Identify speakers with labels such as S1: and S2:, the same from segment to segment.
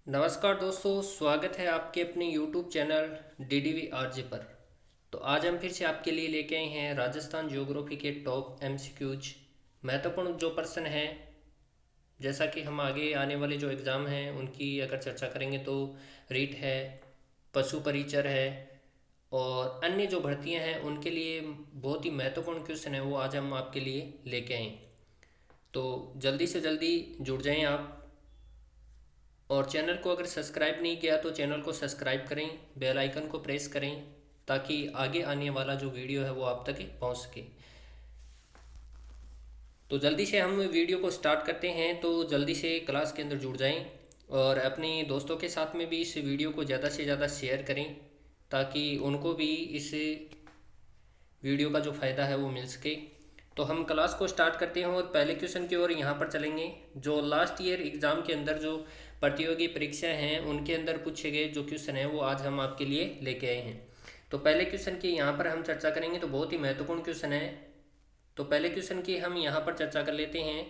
S1: नमस्कार दोस्तों, स्वागत है आपके अपने YouTube चैनल DDV RJ पर। तो आज हम फिर से आपके लिए लेके आए हैं राजस्थान ज्योग्राफी के टॉप MCQs महत्वपूर्ण जो प्रश्न हैं। जैसा कि हम आगे आने वाले जो एग्ज़ाम हैं उनकी अगर चर्चा करेंगे तो रीट है, पशु परिचर है और अन्य जो भर्तियां हैं उनके लिए बहुत ही महत्वपूर्ण क्वेश्चन है, वो आज हम आपके लिए लेके आए। तो जल्दी से जल्दी जुड़ जाएं आप, और चैनल को अगर सब्सक्राइब नहीं किया तो चैनल को सब्सक्राइब करें, बेल आइकन को प्रेस करें ताकि आगे आने वाला जो वीडियो है वो आप तक पहुंच सके। तो जल्दी से हम वीडियो को स्टार्ट करते हैं। तो जल्दी से क्लास के अंदर जुड़ जाएं और अपने दोस्तों के साथ में भी इस वीडियो को ज़्यादा से ज़्यादा शेयर करें ताकि उनको भी इस वीडियो का जो फ़ायदा है वो मिल सके। तो हम क्लास को स्टार्ट करते हैं और पहले क्वेश्चन की ओर यहाँ पर चलेंगे। जो लास्ट ईयर एग्ज़ाम के अंदर जो प्रतियोगी परीक्षाएं हैं उनके अंदर पूछे गए जो क्वेश्चन है वो आज हम आपके लिए लेके आए हैं। तो पहले क्वेश्चन की यहाँ पर हम चर्चा करेंगे, तो बहुत ही महत्वपूर्ण क्वेश्चन है। तो पहले क्वेश्चन की हम यहाँ पर चर्चा कर लेते हैं।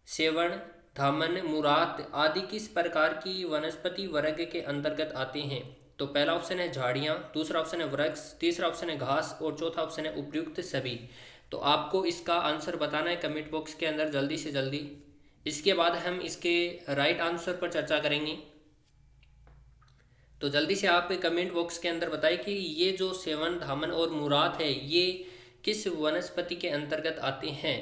S1: सेवण, धामन, मुरात आदि किस प्रकार की वनस्पति वर्ग के अंतर्गत आते हैं? तो पहला ऑप्शन है झाड़ियाँ, दूसरा ऑप्शन है वृक्ष, तीसरा ऑप्शन है घास और चौथा ऑप्शन है उपयुक्त सभी। तो आपको इसका आंसर बताना है कमेंट बॉक्स के अंदर जल्दी से जल्दी। इसके बाद हम इसके राइट आंसर पर चर्चा करेंगे। तो जल्दी से आप कमेंट बॉक्स के अंदर बताएं कि ये जो सेवन, धामन और मुराद है ये किस वनस्पति के अंतर्गत आते हैं।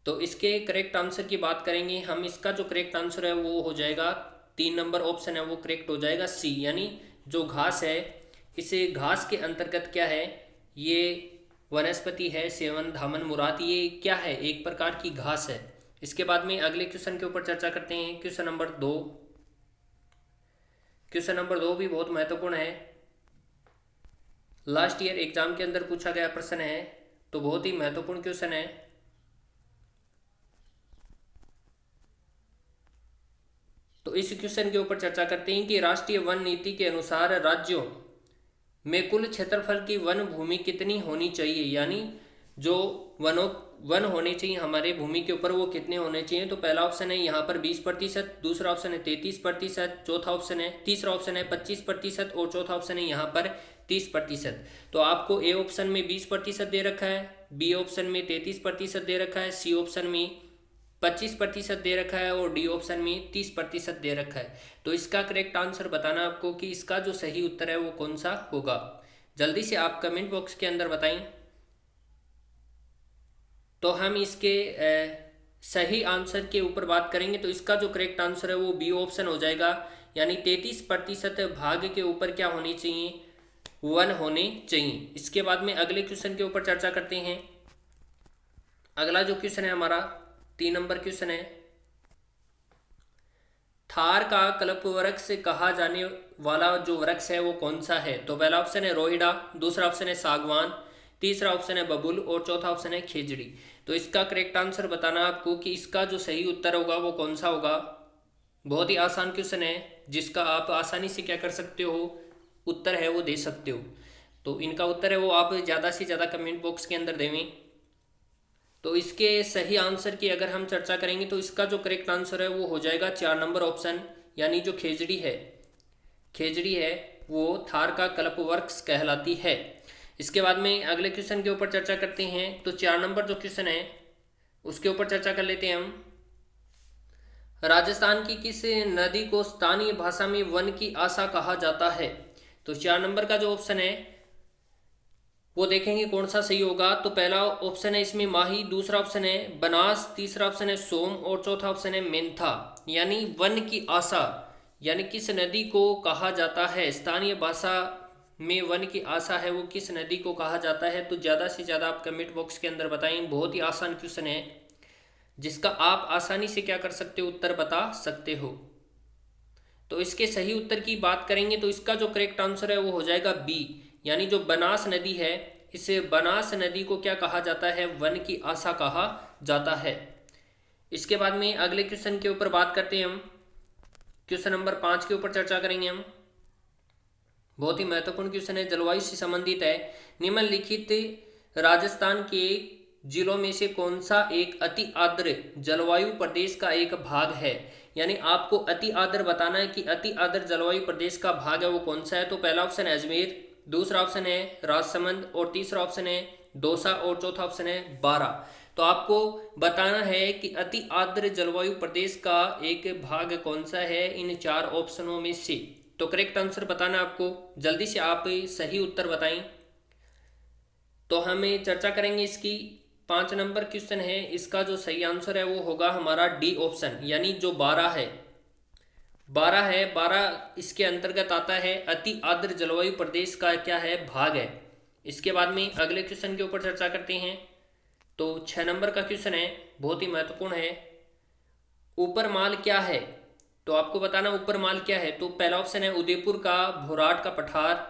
S1: तो इसके करेक्ट आंसर की बात करेंगे हम। इसका जो करेक्ट आंसर है वो हो जाएगा 3 नंबर ऑप्शन है वो करेक्ट हो जाएगा सी, यानी जो घास है इसे घास के अंतर्गत क्या है, ये वनस्पति है सेवन, धामन, मुराद, ये क्या है, एक प्रकार की घास है। इसके बाद में अगले क्वेश्चन के ऊपर चर्चा करते हैं। Question number 2। क्वेश्चन नंबर 2 भी बहुत महत्वपूर्ण है, लास्ट ईयर एग्जाम के अंदर पूछा गया प्रश्न है, तो बहुत ही महत्वपूर्ण क्वेश्चन है। तो इस क्वेश्चन के ऊपर चर्चा करते हैं कि राष्ट्रीय वन नीति के अनुसार राज्यों में कुल क्षेत्रफल की वन भूमि कितनी होनी चाहिए, यानी जो वन होने चाहिए हमारे भूमि के ऊपर वो कितने होने चाहिए। तो पहला ऑप्शन है यहाँ पर 20%, दूसरा ऑप्शन है 33%, चौथा ऑप्शन है, तीसरा ऑप्शन है 25% और चौथा ऑप्शन है यहाँ पर 30%। तो आपको ए ऑप्शन में 20% दे रखा है, बी ऑप्शन में 33% दे रखा है, सी ऑप्शन में 25% दे रखा है और डी ऑप्शन में 30% दे रखा है। तो इसका करेक्ट आंसर बताना आपको कि इसका जो सही उत्तर है वो कौन सा होगा। जल्दी से आप कमेंट बॉक्स के अंदर बताएं। तो हम इसके सही आंसर के ऊपर बात करेंगे। तो इसका जो करेक्ट आंसर है वो बी ऑप्शन हो जाएगा, यानी 33% भाग के ऊपर क्या होनी चाहिए, वन होने चाहिए। इसके बाद में अगले क्वेश्चन के ऊपर चर्चा करते हैं। अगला जो क्वेश्चन है हमारा 3 नंबर क्वेश्चन है। थार का कल्प वृक्ष कहा जाने वाला जो वृक्ष है वो कौन सा है? तो पहला ऑप्शन है रोहिड़ा, दूसरा ऑप्शन है सागवान, तीसरा ऑप्शन है बबूल और चौथा ऑप्शन है खेजड़ी। तो इसका करेक्ट आंसर बताना आपको कि इसका जो सही उत्तर होगा वो कौन सा होगा। बहुत ही आसान क्वेश्चन है जिसका आप आसानी से क्या कर सकते हो, उत्तर है वो दे सकते हो। तो इनका उत्तर है वो आप ज़्यादा से ज़्यादा कमेंट बॉक्स के अंदर देवें। तो इसके सही आंसर की अगर हम चर्चा करेंगे तो इसका जो करेक्ट आंसर है वो हो जाएगा 4 नंबर ऑप्शन, यानी जो खेजड़ी है वो थार का कल्पवृक्ष कहलाती है। इसके बाद में अगले क्वेश्चन के ऊपर चर्चा करते हैं। तो 4 नंबर जो क्वेश्चन है उसके ऊपर चर्चा कर लेते हैं हम। राजस्थान की किस नदी को स्थानीय भाषा में वन की आशा कहा जाता है? तो 4 नंबर का जो ऑप्शन है वो देखेंगे कौन सा सही होगा। तो पहला ऑप्शन है इसमें माही, दूसरा ऑप्शन है बनास, तीसरा ऑप्शन है सोम और चौथा ऑप्शन है मेंथा। यानी वन की आशा, यानी किस नदी को कहा जाता है, स्थानीय भाषा में वन की आशा है वो किस नदी को कहा जाता है। तो ज़्यादा से ज़्यादा आप कमेंट बॉक्स के अंदर बताएं। बहुत ही आसान क्वेश्चन है जिसका आप आसानी से क्या कर सकते हो, उत्तर बता सकते हो। तो इसके सही उत्तर की बात करेंगे तो इसका जो करेक्ट आंसर है वो हो जाएगा बी, यानी जो बनास नदी है इस बनास नदी को क्या कहा जाता है, वन की आशा कहा जाता है। इसके बाद में अगले क्वेश्चन के ऊपर बात करते हैं हम। क्वेश्चन नंबर 5 के ऊपर चर्चा करेंगे हम। बहुत ही महत्वपूर्ण क्वेश्चन है, जलवायु से संबंधित है। निम्नलिखित राजस्थान के जिलों में से कौन सा एक अति आर्द्र जलवायु प्रदेश का एक भाग है? यानी आपको अति आर्द्र बताना है कि अति आर्द्र जलवायु प्रदेश का भाग है वो कौन सा है। तो पहला ऑप्शन है अजमेर, दूसरा ऑप्शन है राजसमंद और तीसरा ऑप्शन है दौसा और चौथा ऑप्शन है बारा। तो आपको बताना है कि अति आर्द्र जलवायु प्रदेश का एक भाग कौन सा है इन चार ऑप्शनों में से। तो करेक्ट आंसर बताना है आपको, जल्दी से आप सही उत्तर बताएं। तो हमें चर्चा करेंगे इसकी। 5 नंबर क्वेश्चन है, इसका जो सही आंसर है वो होगा हमारा डी ऑप्शन, यानी जो 12 है। 12 इसके अंतर्गत आता है, अति आर्द्र जलवायु प्रदेश का क्या है भाग है। इसके बाद में अगले क्वेश्चन के ऊपर चर्चा करते हैं। तो 6 नंबर का क्वेश्चन है, बहुत ही महत्वपूर्ण है। ऊपर माल क्या है? तो आपको बताना ऊपर माल क्या है। तो पहला ऑप्शन है उदयपुर का भोराट का पठार,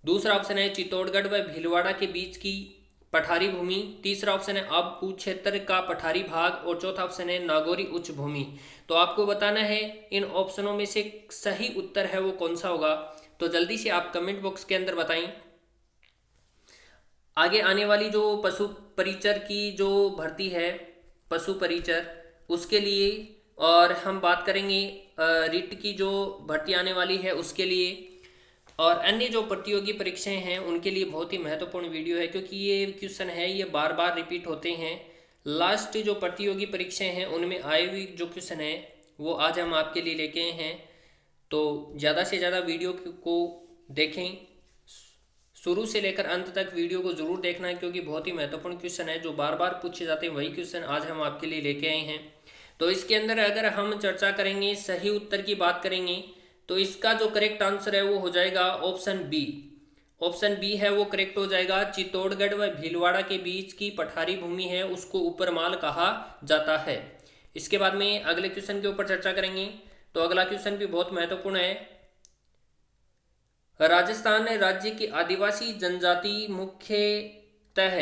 S1: दूसरा ऑप्शन है चित्तौड़गढ़ व भीलवाड़ा के बीच की पठारी भूमि, तीसरा ऑप्शन है आबू क्षेत्र का पठारी भाग और चौथा ऑप्शन है नागौरी उच्च भूमि। तो आपको बताना है इन ऑप्शनों में से सही उत्तर है वो कौन सा होगा। तो जल्दी से आप कमेंट बॉक्स के अंदर बताएं। आगे आने वाली जो पशु परिचर की जो भर्ती है, पशु परिचर, उसके लिए, और हम बात करेंगे रिट की जो भर्ती आने वाली है उसके लिए, और अन्य जो प्रतियोगी परीक्षाएं हैं उनके लिए बहुत ही महत्वपूर्ण वीडियो है, क्योंकि ये क्वेश्चन है ये बार बार रिपीट होते हैं। लास्ट जो प्रतियोगी परीक्षाएं हैं उनमें आए हुए जो क्वेश्चन है वो आज हम आपके लिए लेके आए हैं। तो ज़्यादा से ज़्यादा वीडियो को देखें, शुरू से लेकर अंत तक वीडियो को जरूर देखना है, क्योंकि बहुत ही महत्वपूर्ण क्वेश्चन है जो बार बार पूछे जाते हैं, वही क्वेश्चन आज हम आपके लिए लेके आए हैं। तो इसके अंदर अगर हम चर्चा करेंगे, सही उत्तर की बात करेंगे, तो इसका जो करेक्ट आंसर है वो हो जाएगा ऑप्शन बी। ऑप्शन बी है वो करेक्ट हो जाएगा। चित्तौड़गढ़ व भीलवाड़ा के बीच की पठारी भूमि है उसको ऊपरमाल कहा जाता है। इसके बाद में अगले क्वेश्चन के ऊपर चर्चा करेंगे। तो अगला क्वेश्चन भी बहुत महत्वपूर्ण है। राजस्थान राज्य की आदिवासी जनजाति मुख्यतः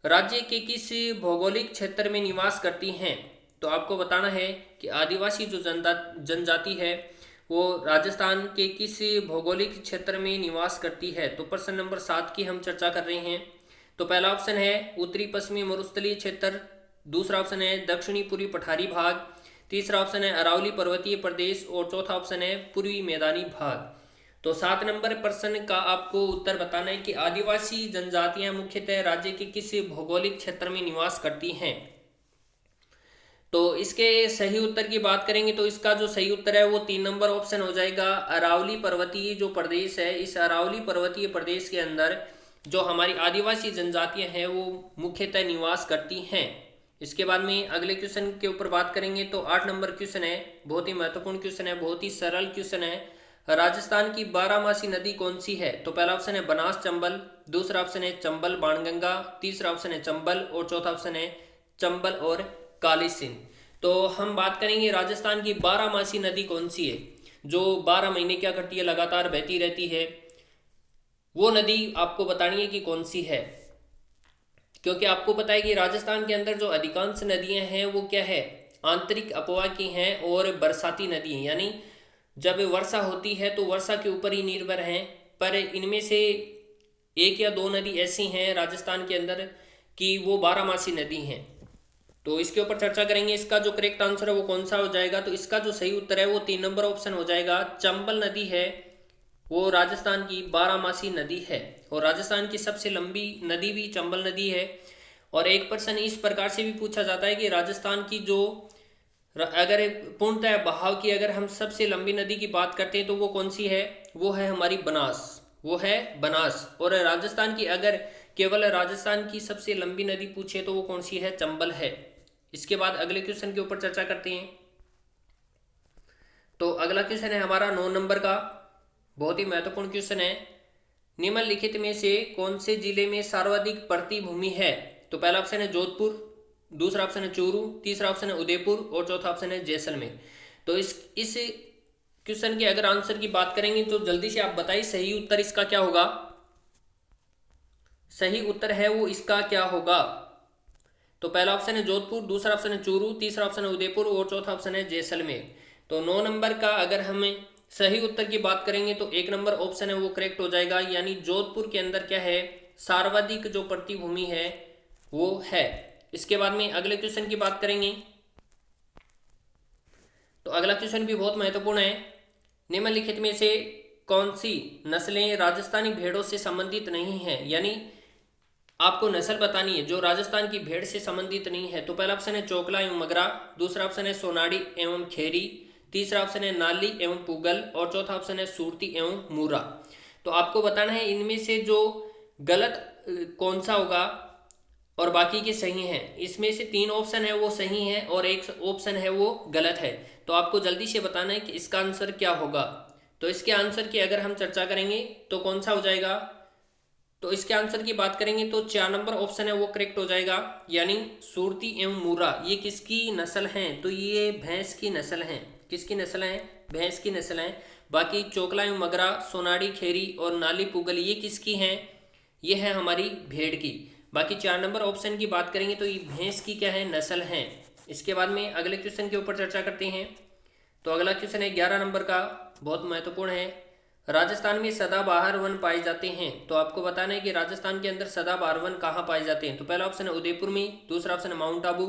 S1: राज्य के किस भौगोलिक क्षेत्र में निवास करती हैं? तो आपको बताना है कि आदिवासी जो जनजाति है वो राजस्थान के किस भौगोलिक क्षेत्र में निवास करती है। तो प्रश्न नंबर 7 की हम चर्चा कर रहे हैं। तो पहला ऑप्शन है उत्तरी पश्चिमी मरुस्थलीय क्षेत्र, दूसरा ऑप्शन है दक्षिणी पूर्वी पठारी भाग, तीसरा ऑप्शन है अरावली पर्वतीय प्रदेश और चौथा ऑप्शन है पूर्वी मैदानी भाग। तो 7 नंबर प्रश्न का आपको उत्तर बताना है कि आदिवासी जनजातियां मुख्यतः राज्य के किस भौगोलिक क्षेत्र में निवास करती हैं। तो इसके सही उत्तर की बात करेंगे तो इसका जो सही उत्तर है वो 3 नंबर ऑप्शन हो जाएगा। अरावली पर्वतीय जो प्रदेश है, इस अरावली पर्वतीय प्रदेश के अंदर जो हमारी आदिवासी जनजातियां हैं वो मुख्यतः निवास करती हैं। इसके बाद में अगले क्वेश्चन के ऊपर बात करेंगे। तो 8 नंबर क्वेश्चन है, बहुत ही महत्वपूर्ण क्वेश्चन है, बहुत ही सरल क्वेश्चन है। राजस्थान की 12मासी नदी कौन सी है? तो पहला ऑप्शन है बनास चंबल, दूसरा ऑप्शन है चंबल बाणगंगा, तीसरा ऑप्शन है चंबल और चौथा ऑप्शन है चंबल और काली सिंध। तो हम बात करेंगे राजस्थान की 12मासी नदी कौन सी है जो 12 महीने क्या करती है, लगातार बहती रहती है। वो नदी आपको बतानी है कि कौन सी है, क्योंकि आपको पता है कि राजस्थान के अंदर जो अधिकांश नदियां हैं वो क्या है, आंतरिक अपवाह की हैं और बरसाती नदी हैं, यानी जब वर्षा होती है तो वर्षा के ऊपर ही निर्भर हैं। पर इनमें से 1 या 2 नदी ऐसी हैं राजस्थान के अंदर कि वो 12मासी नदी हैं। तो इसके ऊपर चर्चा करेंगे। इसका जो करेक्ट आंसर है वो कौन सा हो जाएगा। तो इसका जो सही उत्तर है वो 3 नंबर ऑप्शन हो जाएगा। चंबल नदी है वो राजस्थान की 12मासी नदी है, और राजस्थान की सबसे लंबी नदी भी चंबल नदी है। और एक प्रश्न इस प्रकार से भी पूछा जाता है कि राजस्थान की जो अगर पूर्णतः बहाव की अगर हम सबसे लंबी नदी की बात करते हैं तो वो कौन सी है, वो है हमारी बनास, वो है बनास। और राजस्थान की अगर केवल राजस्थान की सबसे लंबी नदी पूछे तो वो कौन सी है, चंबल है। इसके बाद अगले क्वेश्चन के ऊपर चर्चा करते हैं। तो अगला क्वेश्चन है हमारा 9 नंबर का, बहुत ही महत्वपूर्ण क्वेश्चन है। निम्नलिखित में से कौन से जिले में सर्वाधिक पड़ती भूमि है? तो पहला ऑप्शन है जोधपुर, दूसरा ऑप्शन है चूरू, तीसरा ऑप्शन है उदयपुर और चौथा ऑप्शन है जैसलमेर। तो इस क्वेश्चन के अगर आंसर की बात करेंगे तो जल्दी से आप बताइए सही उत्तर इसका क्या होगा। सही उत्तर है वो इसका क्या होगा। तो पहला ऑप्शन है जोधपुर, दूसरा ऑप्शन है चूरू, तीसरा ऑप्शन है उदयपुर और चौथा ऑप्शन है जैसलमेर। तो 9 नंबर का अगर हमें सही उत्तर की बात करेंगे तो 1 नंबर ऑप्शन है वो करेक्ट हो जाएगा, यानी जोधपुर के अंदर क्या है, सर्वाधिक जो पड़ती भूमि है वो है। इसके बाद में अगले क्वेश्चन की बात करेंगे। तो अगला क्वेश्चन भी बहुत महत्वपूर्ण है। निम्नलिखित में से कौन सी नस्लें राजस्थानी भेड़ों से संबंधित नहीं है, यानी आपको नस्ल बतानी है जो राजस्थान की भेड़ से संबंधित नहीं है। तो पहला ऑप्शन है चोकला एवं मगरा, दूसरा ऑप्शन है सोनाड़ी एवं खेरी, तीसरा ऑप्शन है नाली एवं पुगल और चौथा ऑप्शन है सूरती एवं मूरा। तो आपको बताना है इनमें से जो गलत कौन सा होगा और बाकी के सही हैं। इसमें से 3 ऑप्शन है वो सही है और एक ऑप्शन है वो गलत है। तो आपको जल्दी से बताना है कि इसका आंसर क्या होगा। तो इसके आंसर की अगर हम चर्चा करेंगे तो कौन सा हो जाएगा, तो इसके आंसर की बात करेंगे तो 4 नंबर ऑप्शन है वो करेक्ट हो जाएगा, यानी सूरती एवं मूरा। ये किसकी नस्ल हैं, तो ये भैंस की नस्ल हैं। किसकी नस्ल हैं, भैंस की नस्ल हैं। बाकी चोकला एवं मगरा, सोनाड़ी, खेरी और नाली पुगल ये किसकी हैं, ये है हमारी भेड़ की। बाकी 4 नंबर ऑप्शन की बात करेंगे तो ये भैंस की क्या है, नस्ल हैं। इसके बाद में अगले क्वेश्चन के ऊपर चर्चा करते हैं। तो अगला क्वेश्चन है 11 नंबर का, बहुत महत्वपूर्ण है। राजस्थान में सदाबहार वन पाए जाते हैं। तो आपको बताना है कि राजस्थान के अंदर सदाबहार वन कहाँ पाए जाते हैं। तो पहला ऑप्शन है उदयपुर में, दूसरा ऑप्शन है माउंट आबू,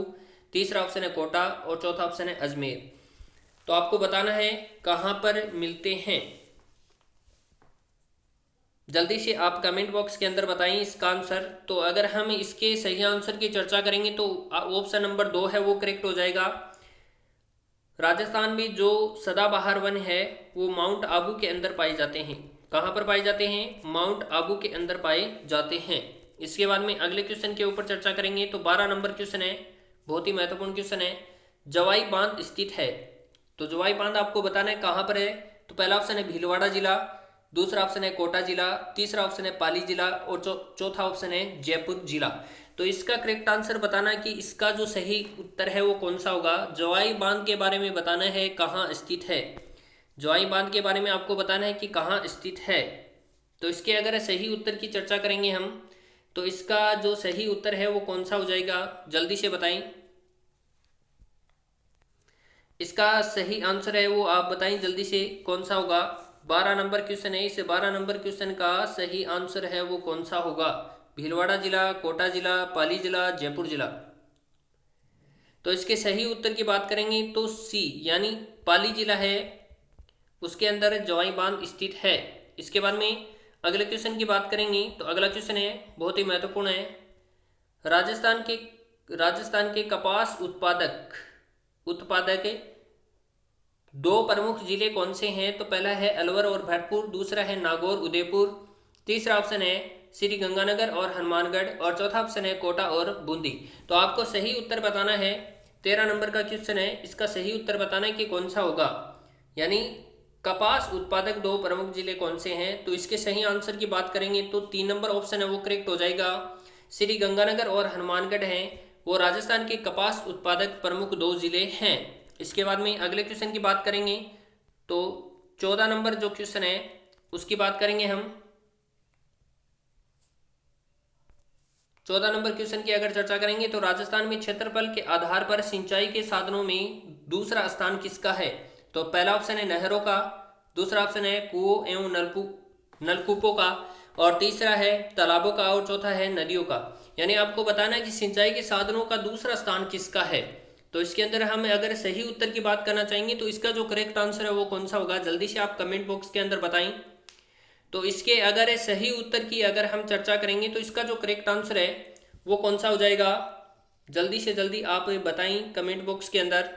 S1: तीसरा ऑप्शन है कोटा और चौथा ऑप्शन है अजमेर। तो आपको बताना है कहाँ पर मिलते हैं। जल्दी से आप कमेंट बॉक्स के अंदर बताएं इसका आंसर। तो अगर हम इसके सही आंसर की चर्चा करेंगे तो ऑप्शन नंबर 2 है वो करेक्ट हो जाएगा। राजस्थान में जो सदाबहार वन है वो माउंट आबू के अंदर पाए जाते हैं। कहाँ पर पाए जाते हैं, माउंट आबू के अंदर पाए जाते हैं। इसके बाद में अगले क्वेश्चन के ऊपर चर्चा करेंगे। तो 12 नंबर क्वेश्चन है, बहुत ही महत्वपूर्ण क्वेश्चन है। जवाई बांध स्थित है। तो जवाई बांध आपको बताना है कहाँ पर है। तो पहला ऑप्शन है भीलवाड़ा जिला, दूसरा ऑप्शन है कोटा जिला, तीसरा ऑप्शन है पाली जिला और चौथा ऑप्शन है जयपुर जिला। तो इसका करेक्ट आंसर बताना है कि इसका जो सही उत्तर है वो कौन सा होगा। जवाई बांध के बारे में बताना है कहाँ स्थित है। जवाई बांध के बारे में आपको बताना है कि कहाँ स्थित है। तो इसके अगर सही उत्तर की चर्चा करेंगे हम तो इसका जो सही उत्तर है वो कौन सा हो जाएगा, जल्दी से बताएं। इसका सही आंसर है वो आप बताएं जल्दी से कौन सा होगा। 12 नंबर क्वेश्चन है, इस 12 नंबर क्वेश्चन का सही आंसर है वो कौन सा होगा। भीलवाड़ा जिला, कोटा जिला, पाली जिला, जयपुर जिला। तो इसके सही उत्तर की बात करेंगे तो सी यानी पाली जिला है, उसके अंदर जवाई बांध स्थित है। इसके बाद में अगले क्वेश्चन की बात करेंगे। तो अगला क्वेश्चन है बहुत ही महत्वपूर्ण है। राजस्थान के कपास उत्पादक 2 प्रमुख जिले कौन से हैं। तो पहला है अलवर और भरतपुर, दूसरा है नागौर उदयपुर, तीसरा ऑप्शन है श्री गंगानगर और हनुमानगढ़ और चौथा ऑप्शन है कोटा और बूंदी। तो आपको सही उत्तर बताना है। 13 नंबर का क्वेश्चन है, इसका सही उत्तर बताना है कि कौन सा होगा, यानी कपास उत्पादक 2 प्रमुख जिले कौन से हैं। तो इसके सही आंसर की बात करेंगे तो 3 नंबर ऑप्शन है वो करेक्ट हो जाएगा। श्री गंगानगर और हनुमानगढ़ हैं वो राजस्थान के कपास उत्पादक प्रमुख 2 जिले हैं। इसके बाद में अगले क्वेश्चन की बात करेंगे। तो 14 नंबर जो क्वेश्चन है उसकी बात करेंगे हम। 14 नंबर क्वेश्चन की अगर चर्चा करेंगे तो राजस्थान में क्षेत्रफल के आधार पर सिंचाई के साधनों में दूसरा स्थान किसका है। तो पहला ऑप्शन है नहरों का, दूसरा ऑप्शन है कुओं एवं नलकूपों का और तीसरा है तालाबों का और चौथा है नदियों का। यानी आपको बताना है कि सिंचाई के साधनों का दूसरा स्थान किसका है। तो इसके अंदर हम अगर सही उत्तर की बात करना चाहेंगे तो इसका जो करेक्ट आंसर है वो कौन सा होगा, जल्दी से आप कमेंट बॉक्स के अंदर बताएं। तो इसके अगर सही उत्तर की अगर हम चर्चा करेंगे तो इसका जो करेक्ट आंसर है वो कौन सा हो जाएगा, जल्दी से जल्दी आप बताएं कमेंट बॉक्स के अंदर।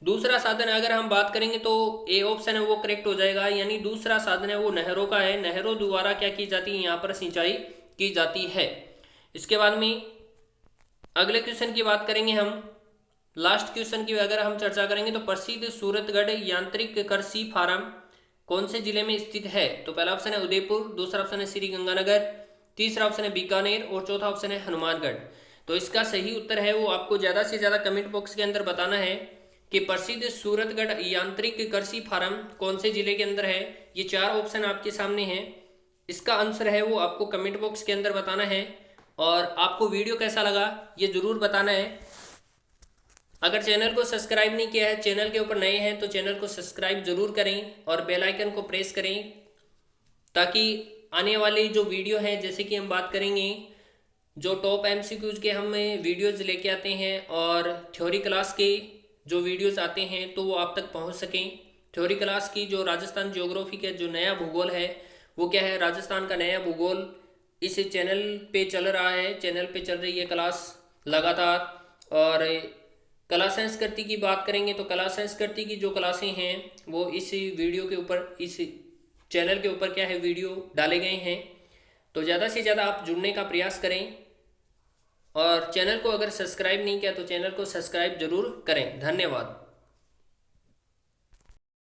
S1: दूसरा साधन अगर हम बात करेंगे तो ए ऑप्शन है वो करेक्ट हो जाएगा, यानी दूसरा साधन है वो नहरों का है। नहरों द्वारा क्या की जाती है, यहाँ पर सिंचाई की जाती है। इसके बाद में अगले क्वेश्चन की बात करेंगे हम। लास्ट क्वेश्चन की अगर हम चर्चा करेंगे तो प्रसिद्ध सूरतगढ़ यांत्रिक कृषि फार्म कौन से जिले में स्थित है। तो पहला ऑप्शन है उदयपुर, दूसरा ऑप्शन है श्री गंगानगर, तीसरा ऑप्शन है बीकानेर और चौथा ऑप्शन है हनुमानगढ़। तो इसका सही उत्तर है वो आपको ज़्यादा से ज़्यादा कमेंट बॉक्स के अंदर बताना है कि प्रसिद्ध सूरतगढ़ यांत्रिक कृषि फार्म कौन से जिले के अंदर है। ये 4 ऑप्शन आपके सामने हैं, इसका आंसर है वो आपको कमेंट बॉक्स के अंदर बताना है। और आपको वीडियो कैसा लगा ये ज़रूर बताना है। अगर चैनल को सब्सक्राइब नहीं किया है, चैनल के ऊपर नए हैं तो चैनल को सब्सक्राइब जरूर करें और बेल आइकन को प्रेस करें ताकि आने वाली जो वीडियो है, जैसे कि हम बात करेंगे जो टॉप एमसीक्यूज के हम वीडियोज़ लेके आते हैं और थ्योरी क्लास के जो वीडियोस आते हैं तो वो आप तक पहुंच सकें। थ्योरी क्लास की जो राजस्थान ज्योग्राफी का जो नया भूगोल है वो क्या है, राजस्थान का नया भूगोल इस चैनल पे चल रहा है, चैनल पे चल रही है क्लास लगातार। और कला संस्कृति की बात करेंगे तो कला संस्कृति की जो क्लासें हैं वो इस वीडियो के ऊपर, इस चैनल के ऊपर क्या है, वीडियो डाले गए हैं। तो ज़्यादा से ज़्यादा आप जुड़ने का प्रयास करें और चैनल को अगर सब्सक्राइब नहीं किया तो चैनल को सब्सक्राइब जरूर करें। धन्यवाद।